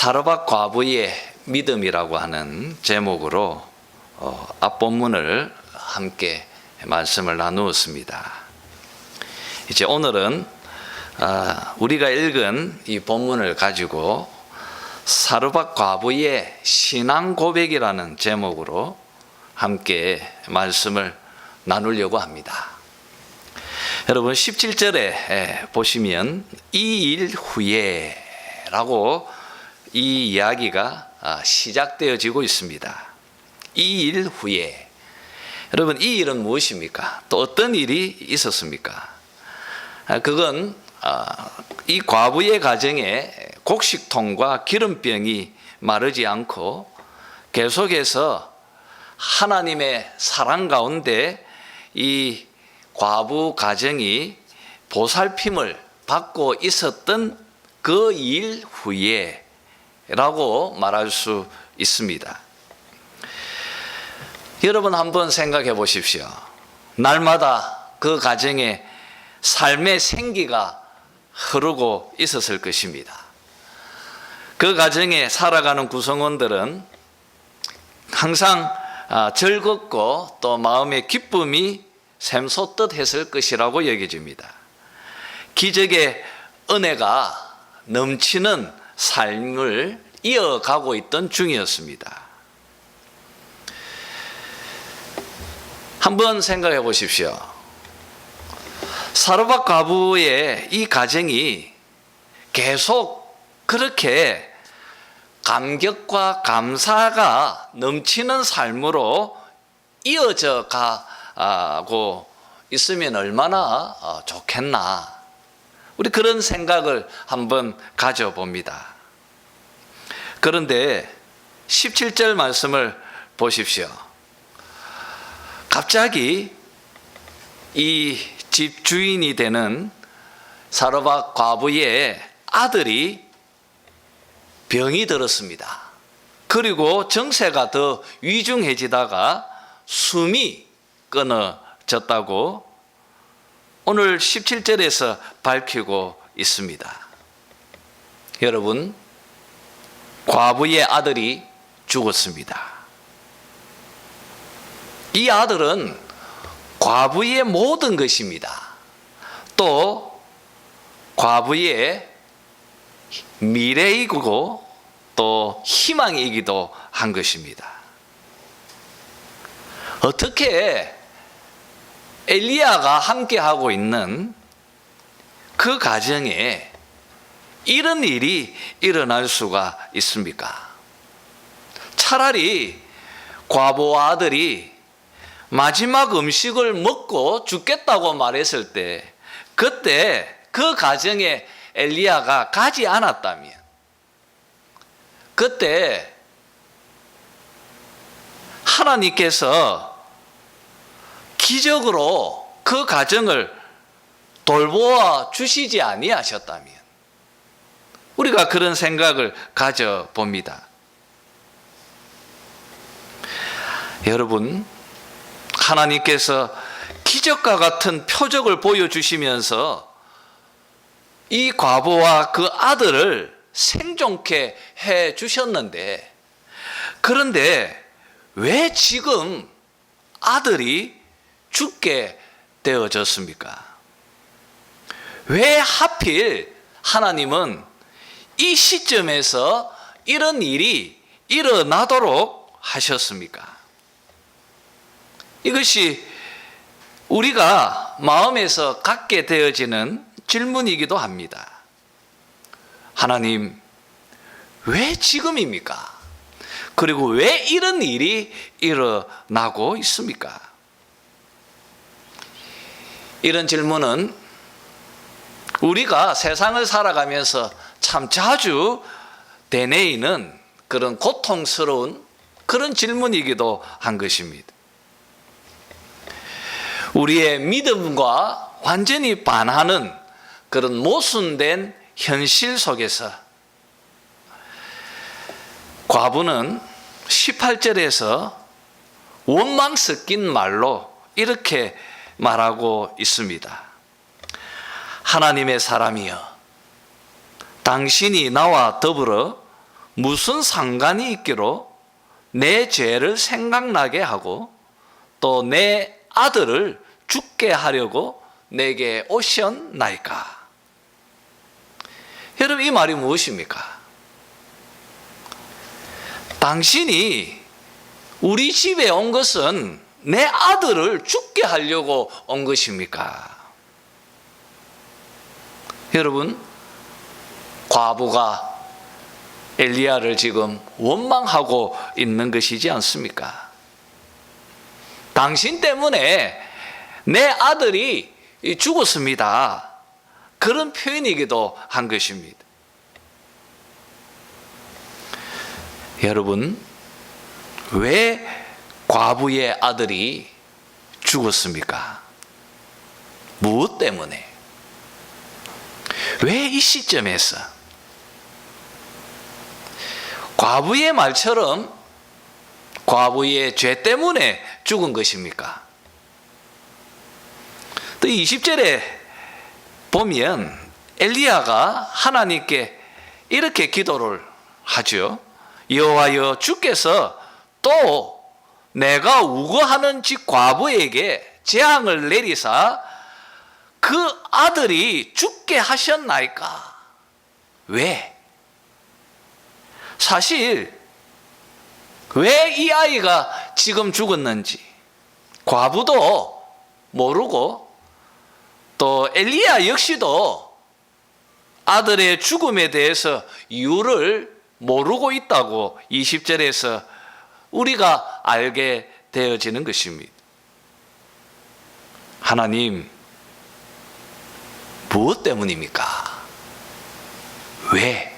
사르밧 과부의 믿음이라고 하는 제목으로 앞본문을 함께 말씀을 나누었습니다. 이제 오늘은 우리가 읽은 이 본문을 가지고 사르밧 과부의 신앙 고백이라는 제목으로 함께 말씀을 나누려고 합니다. 여러분 17절에 보시면 이 일 후에 라고 이 이야기가 시작되어지고 있습니다. 이 일 후에. 여러분 이 일은 무엇입니까? 또 어떤 일이 있었습니까? 그건 이 과부의 가정에 곡식통과 기름병이 마르지 않고 계속해서 하나님의 사랑 가운데 이 과부 가정이 보살핌을 받고 있었던 그 일 후에 라고 말할 수 있습니다. 여러분 한번 생각해 보십시오. 날마다 그 가정에 삶의 생기가 흐르고 있었을 것입니다. 그 가정에 살아가는 구성원들은 항상 즐겁고 또 마음의 기쁨이 샘솟듯했을 것이라고 여겨집니다. 기적의 은혜가 넘치는 삶을 이어가고 있던 중이었습니다. 한번 생각해 보십시오. 사르밧 과부의 이 가정이 계속 그렇게 감격과 감사가 넘치는 삶으로 이어져 가고 있으면 얼마나 좋겠나. 우리 그런 생각을 한번 가져봅니다. 그런데 17절 말씀을 보십시오. 갑자기 이 집 주인이 되는 사르밧 과부의 아들이 병이 들었습니다. 그리고 정세가 더 위중해지다가 숨이 끊어졌다고 오늘 17절에서 밝히고 있습니다. 여러분, 과부의 아들이 죽었습니다. 이 아들은 과부의 모든 것입니다. 또 과부의 미래이고 또 희망이기도 한 것입니다. 어떻게 엘리야가 함께하고 있는 그 가정에 이런 일이 일어날 수가 있습니까? 차라리 과부 아들이 마지막 음식을 먹고 죽겠다고 말했을 때 그때 그 가정에 엘리야가 가지 않았다면 그때 하나님께서 기적으로 그 가정을 돌보아 주시지 아니하셨다면 우리가 그런 생각을 가져봅니다. 여러분, 하나님께서 기적과 같은 표적을 보여주시면서 이 과부와 그 아들을 생존케 해 주셨는데 그런데 왜 지금 아들이 죽게 되어졌습니까? 왜 하필 하나님은 이 시점에서 이런 일이 일어나도록 하셨습니까? 이것이 우리가 마음에서 갖게 되어지는 질문이기도 합니다. 하나님, 왜 지금입니까? 그리고 왜 이런 일이 일어나고 있습니까? 이런 질문은 우리가 세상을 살아가면서 참 자주 되뇌이는 그런 고통스러운 그런 질문이기도 한 것입니다. 우리의 믿음과 완전히 반하는 그런 모순된 현실 속에서 과부는 18절에서 원망 섞인 말로 이렇게 말하고 있습니다. 하나님의 사람이여, 당신이 나와 더불어 무슨 상관이 있기로 내 죄를 생각나게 하고 또 내 아들을 죽게 하려고 내게 오셨나이까? 여러분, 이 말이 무엇입니까? 당신이 우리 집에 온 것은 내 아들을 죽게 하려고 온 것입니까? 여러분, 과부가 엘리야를 지금 원망하고 있는 것이지 않습니까? 당신 때문에 내 아들이 죽었습니다. 그런 표현이기도 한 것입니다. 여러분, 왜 과부의 아들이 죽었습니까? 무엇 때문에? 왜 이 시점에서? 과부의 말처럼 과부의 죄 때문에 죽은 것입니까? 또 20절에 보면 엘리야가 하나님께 이렇게 기도를 하죠. 여호와여, 주께서 또 내가 우거하는 집 과부에게 재앙을 내리사 그 아들이 죽게 하셨나이까? 왜? 사실 왜 이 아이가 지금 죽었는지 과부도 모르고 또 엘리야 역시도 아들의 죽음에 대해서 이유를 모르고 있다고 20절에서 우리가 알게 되어지는 것입니다. 하나님, 무엇 때문입니까? 왜?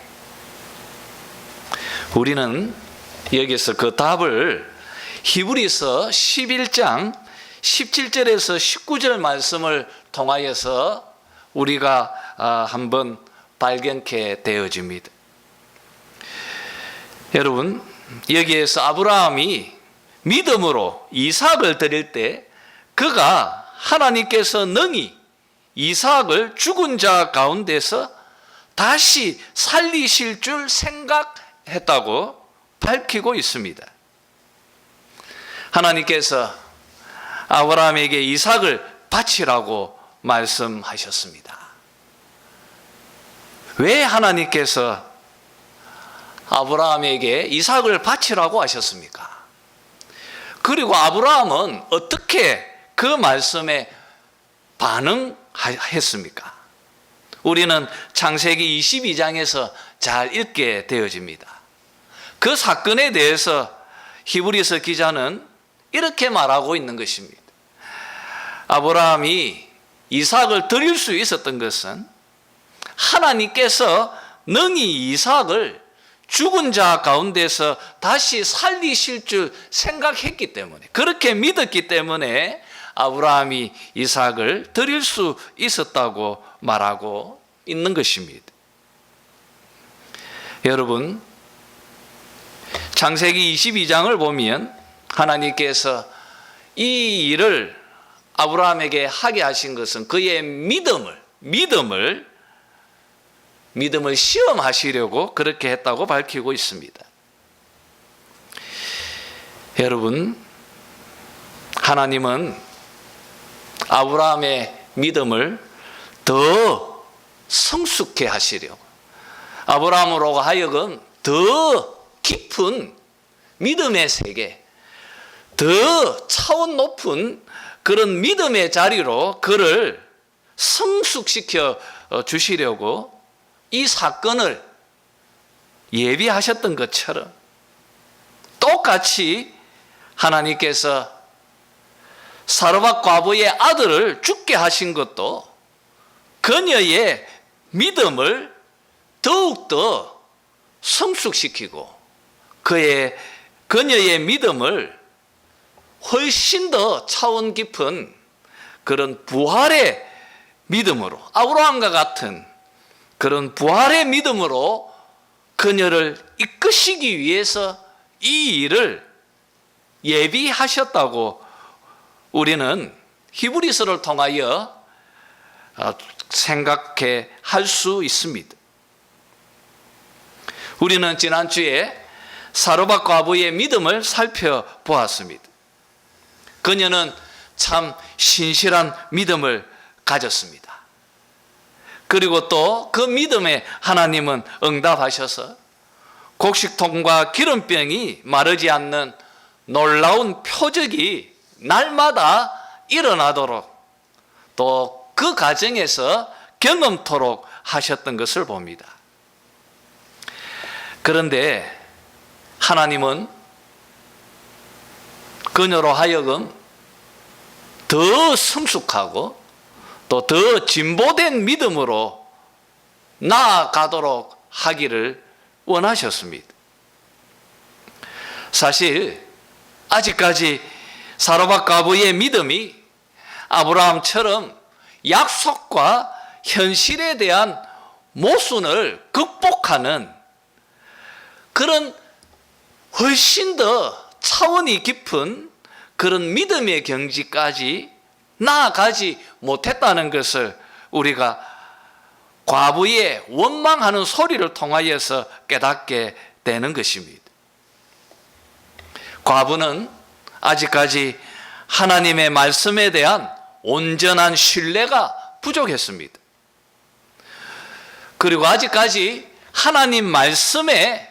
우리는 여기서 그 답을 히브리서 11장 17절에서 19절 말씀을 통하여서 우리가 한번 발견케 되어집니다. 여러분, 여기에서 아브라함이 믿음으로 이삭을 드릴 때 그가 하나님께서 능히 이삭을 죽은 자 가운데서 다시 살리실 줄 생각했다고 밝히고 있습니다. 하나님께서 아브라함에게 이삭을 바치라고 말씀하셨습니다. 왜 하나님께서 아브라함에게 이삭을 바치라고 하셨습니까? 그리고 아브라함은 어떻게 그 말씀에 반응했습니까? 우리는 창세기 22장에서 잘 읽게 되어집니다. 그 사건에 대해서 히브리서 기자는 이렇게 말하고 있는 것입니다. 아브라함이 이삭을 드릴 수 있었던 것은 하나님께서 능히 이삭을 죽은 자 가운데서 다시 살리실 줄 생각했기 때문에, 그렇게 믿었기 때문에 아브라함이 이삭을 드릴 수 있었다고 말하고 있는 것입니다. 여러분, 창세기 22장을 보면 하나님께서 이 일을 아브라함에게 하게 하신 것은 그의 믿음을 시험하시려고 그렇게 했다고 밝히고 있습니다. 여러분, 하나님은 아브라함의 믿음을 더 성숙해 하시려고, 아브라함으로 하여금 더 깊은 믿음의 세계, 더 차원 높은 그런 믿음의 자리로 그를 성숙시켜 주시려고 이 사건을 예비하셨던 것처럼 똑같이 하나님께서 사르밧 과부의 아들을 죽게 하신 것도 그녀의 믿음을 더욱더 성숙시키고 그녀의 믿음을 훨씬 더 차원 깊은 그런 부활의 믿음으로, 아브라함과 같은 그런 부활의 믿음으로 그녀를 이끄시기 위해서 이 일을 예비하셨다고 우리는 히브리서를 통하여 생각해 할 수 있습니다. 우리는 지난주에 사르밧 과부의 믿음을 살펴보았습니다. 그녀는 참 신실한 믿음을 가졌습니다. 그리고 또 그 믿음에 하나님은 응답하셔서 곡식통과 기름병이 마르지 않는 놀라운 표적이 날마다 일어나도록 또 그 과정에서 경험토록 하셨던 것을 봅니다. 그런데 하나님은 그녀로 하여금 더 성숙하고 또 더 진보된 믿음으로 나아가도록 하기를 원하셨습니다. 사실 아직까지 사르밧 과부의 믿음이 아브라함처럼 약속과 현실에 대한 모순을 극복하는 그런 훨씬 더 차원이 깊은 그런 믿음의 경지까지 나아가지 못했다는 것을 우리가 과부의 원망하는 소리를 통하여서 깨닫게 되는 것입니다. 과부는 아직까지 하나님의 말씀에 대한 온전한 신뢰가 부족했습니다. 그리고 아직까지 하나님 말씀에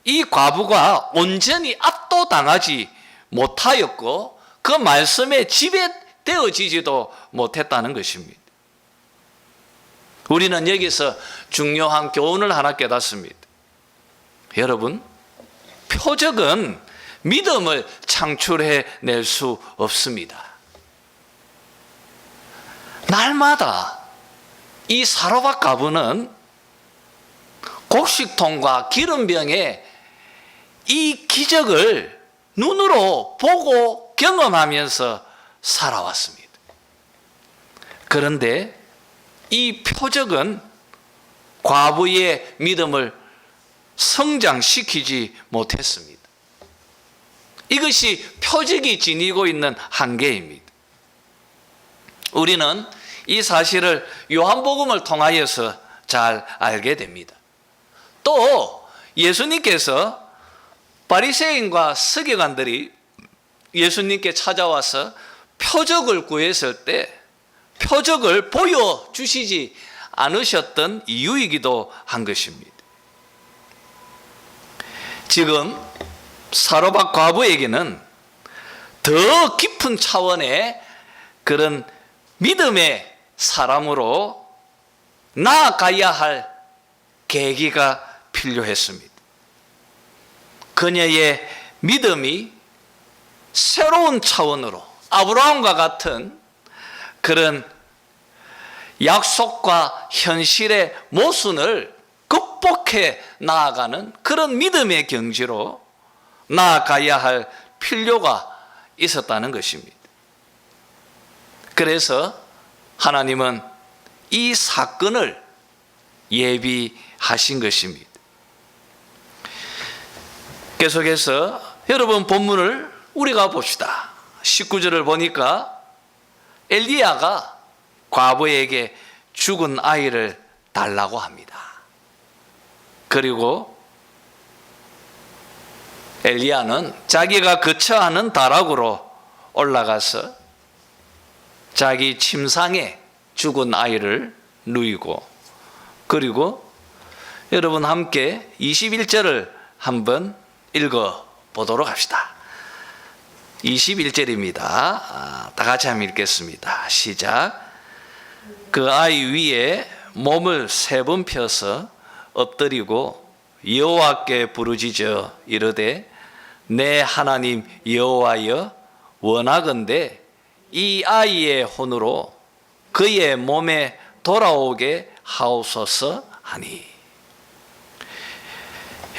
이 과부가 온전히 압도당하지 못하였고 그 말씀에 지배되어지지도 못했다는 것입니다. 우리는 여기서 중요한 교훈을 하나 깨닫습니다. 여러분, 표적은 믿음을 창출해낼 수 없습니다. 날마다 이 사르밧 과부는 곡식통과 기름병에 이 기적을 눈으로 보고 경험하면서 살아왔습니다. 그런데 이 표적은 과부의 믿음을 성장시키지 못했습니다. 이것이 표적이 지니고 있는 한계입니다. 우리는 이 사실을 요한복음을 통하여서 잘 알게 됩니다. 또 예수님께서 바리새인과 서기관들이 예수님께 찾아와서 표적을 구했을 때 표적을 보여주시지 않으셨던 이유이기도 한 것입니다. 지금 사르밧 과부에게는 더 깊은 차원의 그런 믿음의 사람으로 나아가야 할 계기가 필요했습니다. 그녀의 믿음이 새로운 차원으로 아브라함과 같은 그런 약속과 현실의 모순을 극복해 나아가는 그런 믿음의 경지로 나아가야 할 필요가 있었다는 것입니다. 그래서 하나님은 이 사건을 예비하신 것입니다. 계속해서 여러분 본문을 우리가 봅시다. 19절을 보니까 엘리야가 과부에게 죽은 아이를 달라고 합니다. 그리고 엘리야는 자기가 거처하는 다락으로 올라가서 자기 침상에 죽은 아이를 누이고, 그리고 여러분 함께 21절을 한번 읽어 보도록 합시다. 21절입니다. 다 같이 한번 읽겠습니다. 시작. 그 아이 위에 몸을 3번 펴서 엎드리고 여호와께 부르짖어 이르되 내 하나님 여호와여 원하건대 이 아이의 혼으로 그의 몸에 돌아오게 하옵소서 하니.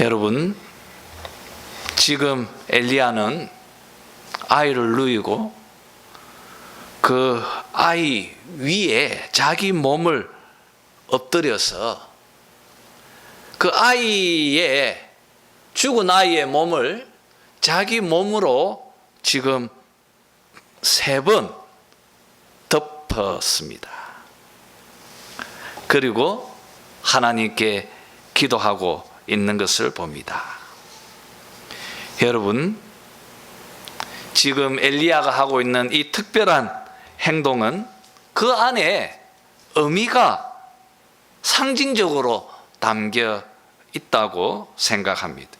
여러분, 지금 엘리야는 아이를 누이고 그 아이 위에 자기 몸을 엎드려서 그 아이의 죽은 아이의 몸을 자기 몸으로 지금 3번 덮었습니다. 그리고 하나님께 기도하고 있는 것을 봅니다. 여러분, 지금 엘리야가 하고 있는 이 특별한 행동은 그 안에 의미가 상징적으로 담겨 있다고 생각합니다.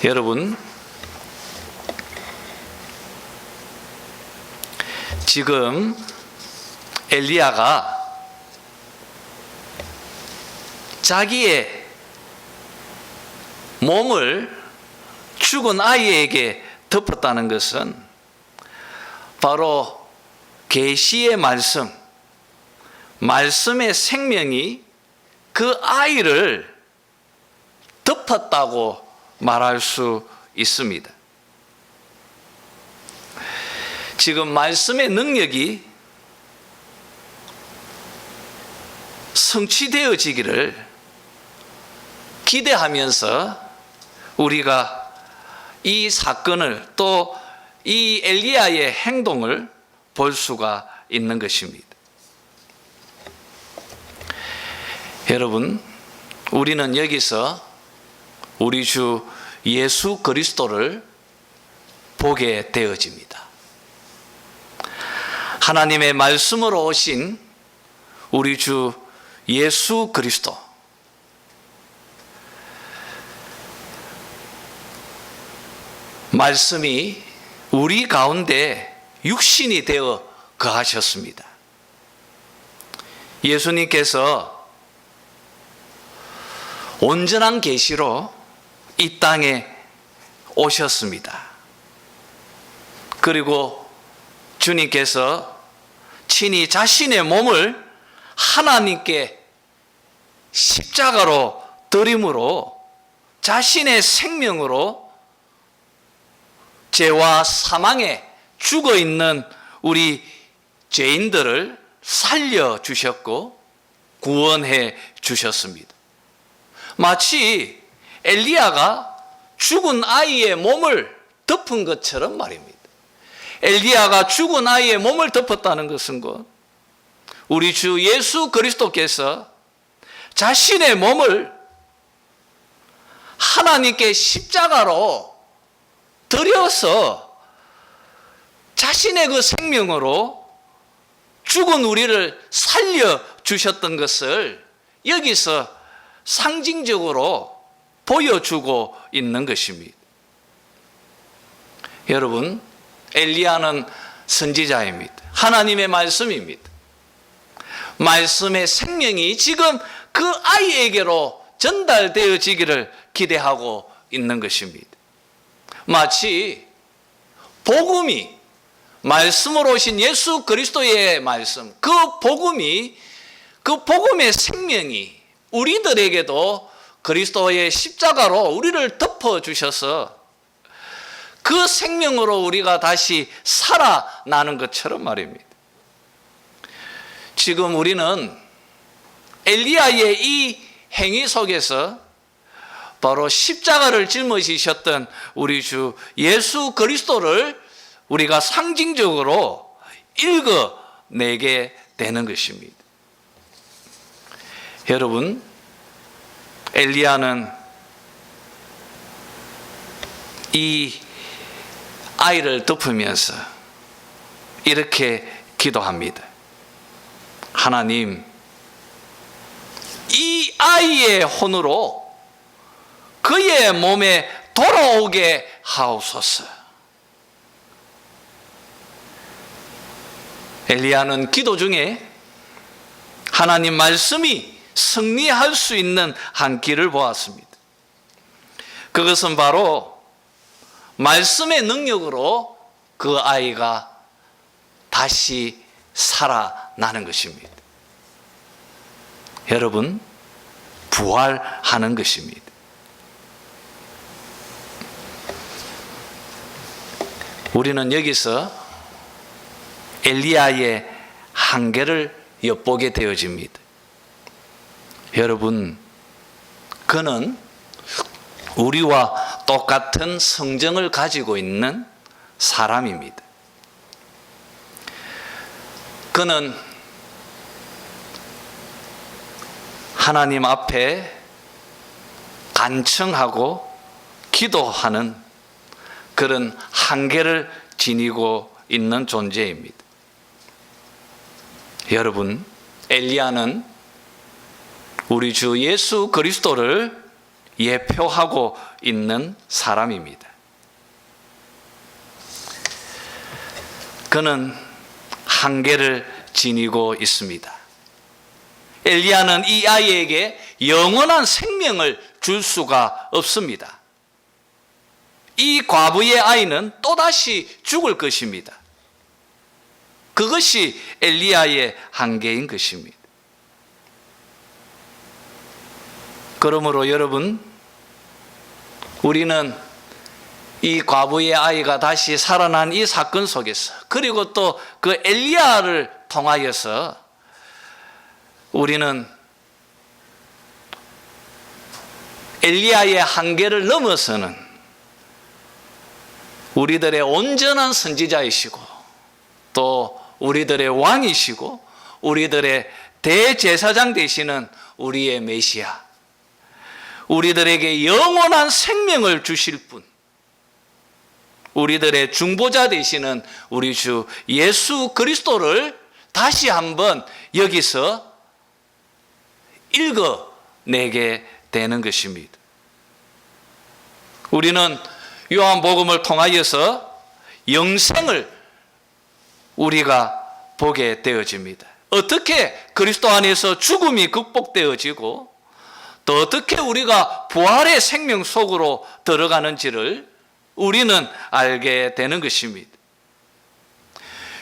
여러분, 지금 엘리야가 자기의 몸을 죽은 아이에게 덮었다는 것은 바로 계시의 말씀의 생명이 그 아이를 덮었다고 말할 수 있습니다. 지금 말씀의 능력이 성취되어지기를 기대하면서 우리가 이 사건을 또 이 엘리야의 행동을 볼 수가 있는 것입니다. 여러분, 우리는 여기서 우리 주 예수 그리스도를 보게 되어집니다. 하나님의 말씀으로 오신 우리 주 예수 그리스도, 말씀이 우리 가운데 육신이 되어 거하셨습니다. 예수님께서 온전한 계시로 이 땅에 오셨습니다. 그리고 주님께서 친히 자신의 몸을 하나님께 십자가로 드림으로 자신의 생명으로 죄와 사망에 죽어 있는 우리 죄인들을 살려주셨고 구원해 주셨습니다. 마치 엘리야가 죽은 아이의 몸을 덮은 것처럼 말입니다. 엘리야가 죽은 아이의 몸을 덮었다는 것은 우리 주 예수 그리스도께서 자신의 몸을 하나님께 십자가로 드려서 자신의 그 생명으로 죽은 우리를 살려주셨던 것을 여기서 상징적으로 보여주고 있는 것입니다. 여러분, 엘리야는 선지자입니다. 하나님의 말씀입니다. 말씀의 생명이 지금 그 아이에게로 전달되어지기를 기대하고 있는 것입니다. 마치 복음이, 말씀으로 오신 예수 그리스도의 말씀, 그 복음의 생명이 우리들에게도 그리스도의 십자가로 우리를 덮어주셔서 그 생명으로 우리가 다시 살아나는 것처럼 말입니다. 지금 우리는 엘리야의 이 행위 속에서 바로 십자가를 짊어지셨던 우리 주 예수 그리스도를 우리가 상징적으로 읽어내게 되는 것입니다. 여러분, 엘리야는 이 아이를 덮으면서 이렇게 기도합니다. 하나님, 이 아이의 혼으로 그의 몸에 돌아오게 하옵소서. 엘리야는 기도 중에 하나님 말씀이 승리할 수 있는 한 길을 보았습니다. 그것은 바로 말씀의 능력으로 그 아이가 다시 살아나는 것입니다. 여러분, 부활하는 것입니다. 우리는 여기서 엘리야의 한계를 엿보게 되어집니다. 여러분, 그는 우리와 똑같은 성정을 가지고 있는 사람입니다. 그는 하나님 앞에 간청하고 기도하는 그런 한계를 지니고 있는 존재입니다. 여러분, 엘리야는 우리 주 예수 그리스도를 예표하고 있는 사람입니다. 그는 한계를 지니고 있습니다. 엘리야는 이 아이에게 영원한 생명을 줄 수가 없습니다. 이 과부의 아이는 또다시 죽을 것입니다. 그것이 엘리야의 한계인 것입니다. 그러므로 여러분, 우리는 이 과부의 아이가 다시 살아난 이 사건 속에서, 그리고 또 그 엘리야를 통하여서 우리는 엘리야의 한계를 넘어서는 우리들의 온전한 선지자이시고 또 우리들의 왕이시고 우리들의 대제사장 되시는 우리의 메시아, 우리들에게 영원한 생명을 주실 분, 우리들의 중보자 되시는 우리 주 예수 그리스도를 다시 한번 여기서 읽어내게 되는 것입니다. 우리는 요한복음을 통하여서 영생을 우리가 보게 되어집니다. 어떻게 그리스도 안에서 죽음이 극복되어지고 또 어떻게 우리가 부활의 생명 속으로 들어가는지를 우리는 알게 되는 것입니다.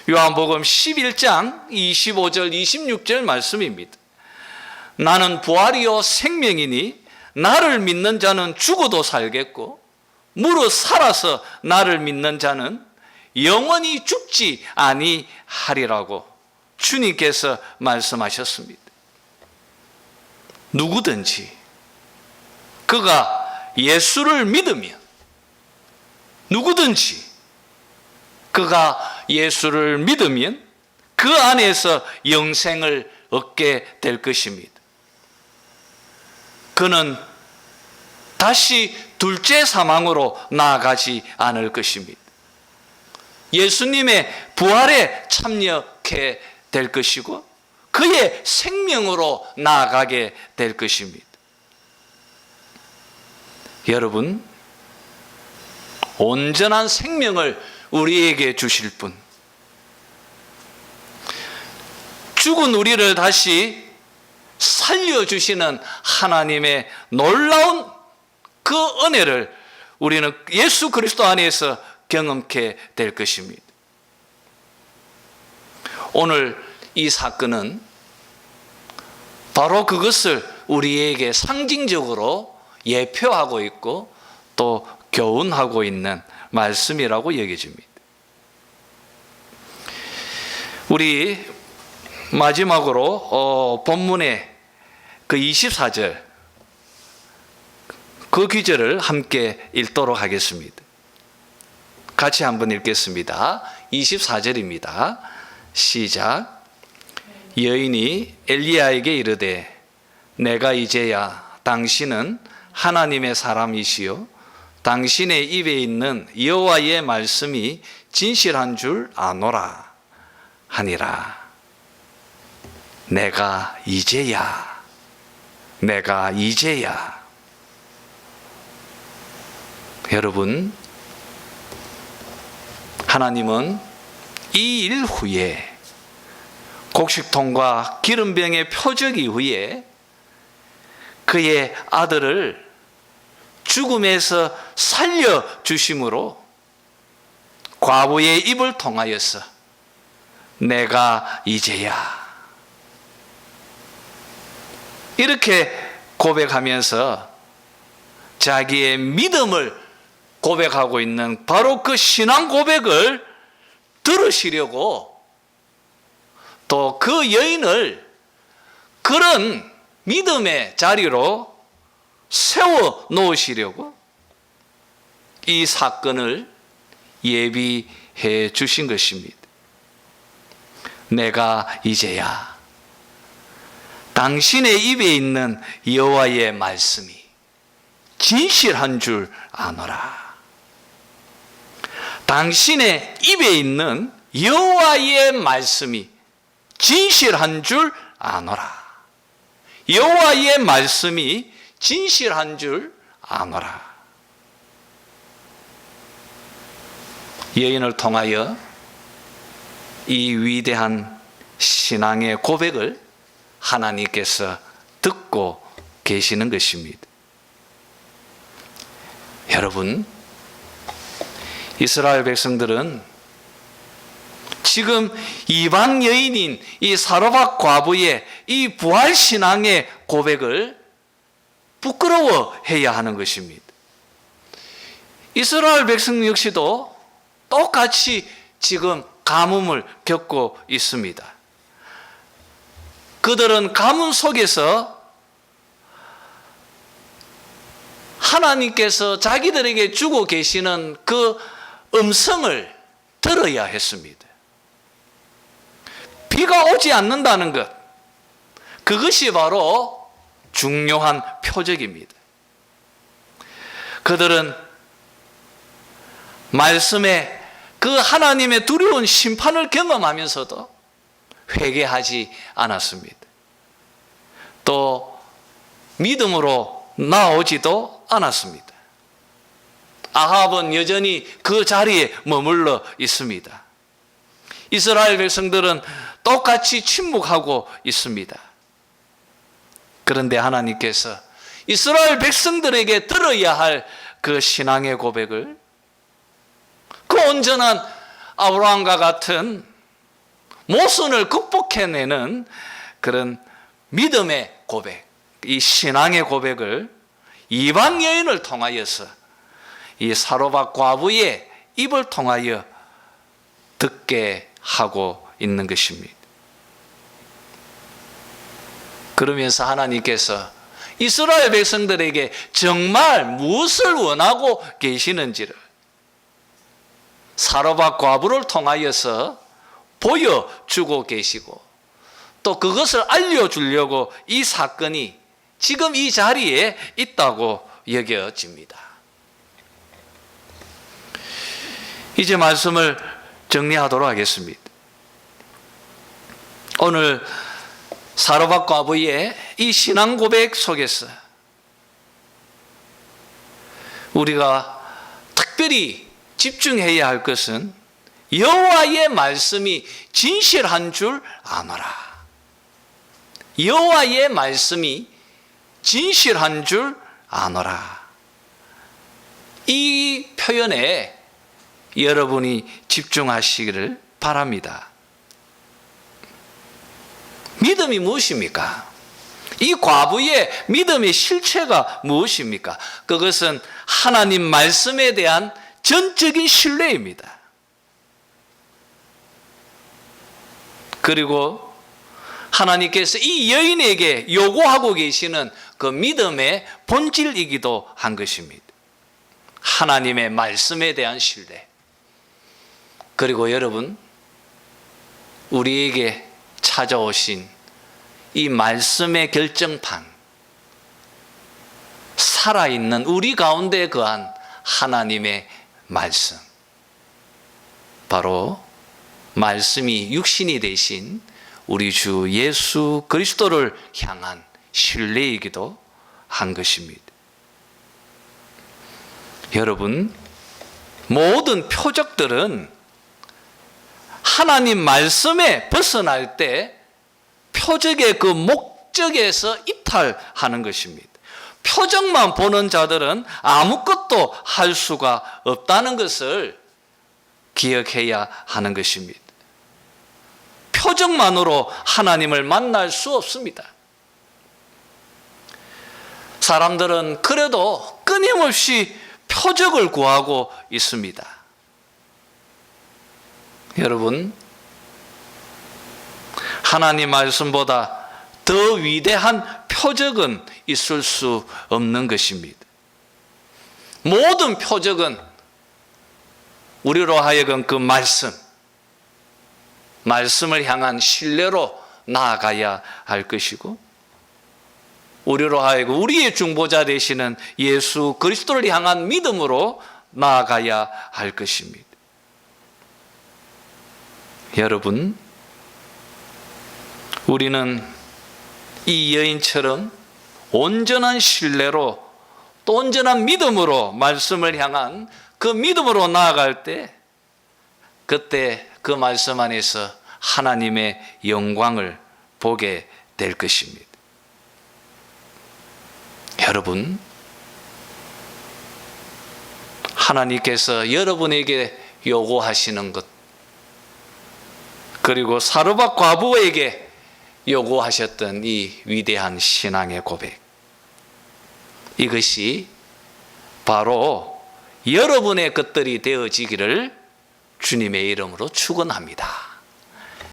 요한복음 11장 25절 26절 말씀입니다. 나는 부활이요 생명이니 나를 믿는 자는 죽어도 살겠고 무릇 살아서 나를 믿는 자는 영원히 죽지 아니하리라고 주님께서 말씀하셨습니다. 누구든지 그가 예수를 믿으면, 누구든지 그가 예수를 믿으면 그 안에서 영생을 얻게 될 것입니다. 그는 다시 둘째 사망으로 나아가지 않을 것입니다. 예수님의 부활에 참여하게 될 것이고 그의 생명으로 나아가게 될 것입니다. 여러분, 온전한 생명을 우리에게 주실 분, 죽은 우리를 다시 살려주시는 하나님의 놀라운 그 은혜를 우리는 예수 그리스도 안에서 경험케 될 것입니다. 오늘 이 사건은 바로 그것을 우리에게 상징적으로 예표하고 있고 또 교훈하고 있는 말씀이라고 여겨집니다. 우리 마지막으로 본문의 그 24절 그 구절을 함께 읽도록 하겠습니다. 같이 한번 읽겠습니다. 24절입니다. 시작. 여인이 엘리야에게 이르되 내가 이제야 당신은 하나님의 사람이시요 당신의 입에 있는 여호와의 말씀이 진실한 줄 아노라 하니라. 내가 이제야 여러분, 하나님은 이 일 후에 곡식통과 기름병의 표적 이후에 그의 아들을 죽음에서 살려주심으로 과부의 입을 통하여서 내가 이제야 이렇게 고백하면서 자기의 믿음을 고백하고 있는 바로 그 신앙 고백을 들으시려고 또 그 여인을 그런 믿음의 자리로 세워 놓으시려고 이 사건을 예비해 주신 것입니다. 내가 이제야 당신의 입에 있는 여호와의 말씀이 진실한 줄 아노라. 당신의 입에 있는 여호와의 말씀이 진실한 줄 아노라. 여호와의 말씀이 진실한 줄 아노라. 여인을 통하여 이 위대한 신앙의 고백을 하나님께서 듣고 계시는 것입니다. 여러분, 이스라엘 백성들은 지금 이방 여인인 이 사로밧 과부의 이 부활신앙의 고백을 부끄러워해야 하는 것입니다. 이스라엘 백성 역시도 똑같이 지금 가뭄을 겪고 있습니다. 그들은 가뭄 속에서 하나님께서 자기들에게 주고 계시는 그 음성을 들어야 했습니다. 비가 오지 않는다는 것, 그것이 바로 중요한 표적입니다. 그들은 말씀에 그 하나님의 두려운 심판을 경험하면서도 회개하지 않았습니다. 또 믿음으로 나오지도 않았습니다. 아합은 여전히 그 자리에 머물러 있습니다. 이스라엘 백성들은 똑같이 침묵하고 있습니다. 그런데 하나님께서 이스라엘 백성들에게 들어야 할 그 신앙의 고백을, 그 온전한 아브라함과 같은 모순을 극복해내는 그런 믿음의 고백, 이 신앙의 고백을 이방 여인을 통하여서 이 사로밧 과부의 입을 통하여 듣게 하고 있는 것입니다. 그러면서 하나님께서 이스라엘 백성들에게 정말 무엇을 원하고 계시는지를 사로밧 과부를 통하여서 보여주고 계시고, 또 그것을 알려주려고 이 사건이 지금 이 자리에 있다고 여겨집니다. 이제 말씀을 정리하도록 하겠습니다. 오늘 사로밧 과부의 이 신앙 고백 속에서 우리가 특별히 집중해야 할 것은 여호와의 말씀이 진실한 줄 아노라. 여호와의 말씀이 진실한 줄 아노라. 이 표현에 여러분이 집중하시기를 바랍니다. 믿음이 무엇입니까? 이 과부의 믿음의 실체가 무엇입니까? 그것은 하나님 말씀에 대한 전적인 신뢰입니다. 그리고 하나님께서 이 여인에게 요구하고 계시는 그 믿음의 본질이기도 한 것입니다. 하나님의 말씀에 대한 신뢰. 그리고 여러분, 우리에게 찾아오신 이 말씀의 결정판, 살아있는 우리 가운데 거한 하나님의 말씀, 바로 말씀이 육신이 되신 우리 주 예수 그리스도를 향한 신뢰이기도 한 것입니다. 여러분, 모든 표적들은 하나님 말씀에 벗어날 때 표적의 그 목적에서 이탈하는 것입니다. 표적만 보는 자들은 아무것도 할 수가 없다는 것을 기억해야 하는 것입니다. 표적만으로 하나님을 만날 수 없습니다. 사람들은 그래도 끊임없이 표적을 구하고 있습니다. 여러분, 하나님 말씀보다 더 위대한 표적은 있을 수 없는 것입니다. 모든 표적은 우리로 하여금 그 말씀을 향한 신뢰로 나아가야 할 것이고, 우리로 하여금 우리의 중보자 되시는 예수 그리스도를 향한 믿음으로 나아가야 할 것입니다. 여러분, 우리는 이 여인처럼 온전한 신뢰로 또 온전한 믿음으로 말씀을 향한 그 믿음으로 나아갈 때, 그때 그 말씀 안에서 하나님의 영광을 보게 될 것입니다. 여러분, 하나님께서 여러분에게 요구하시는 것, 그리고 사르밧 과부에게 요구하셨던 이 위대한 신앙의 고백, 이것이 바로 여러분의 것들이 되어지기를 주님의 이름으로 축원합니다.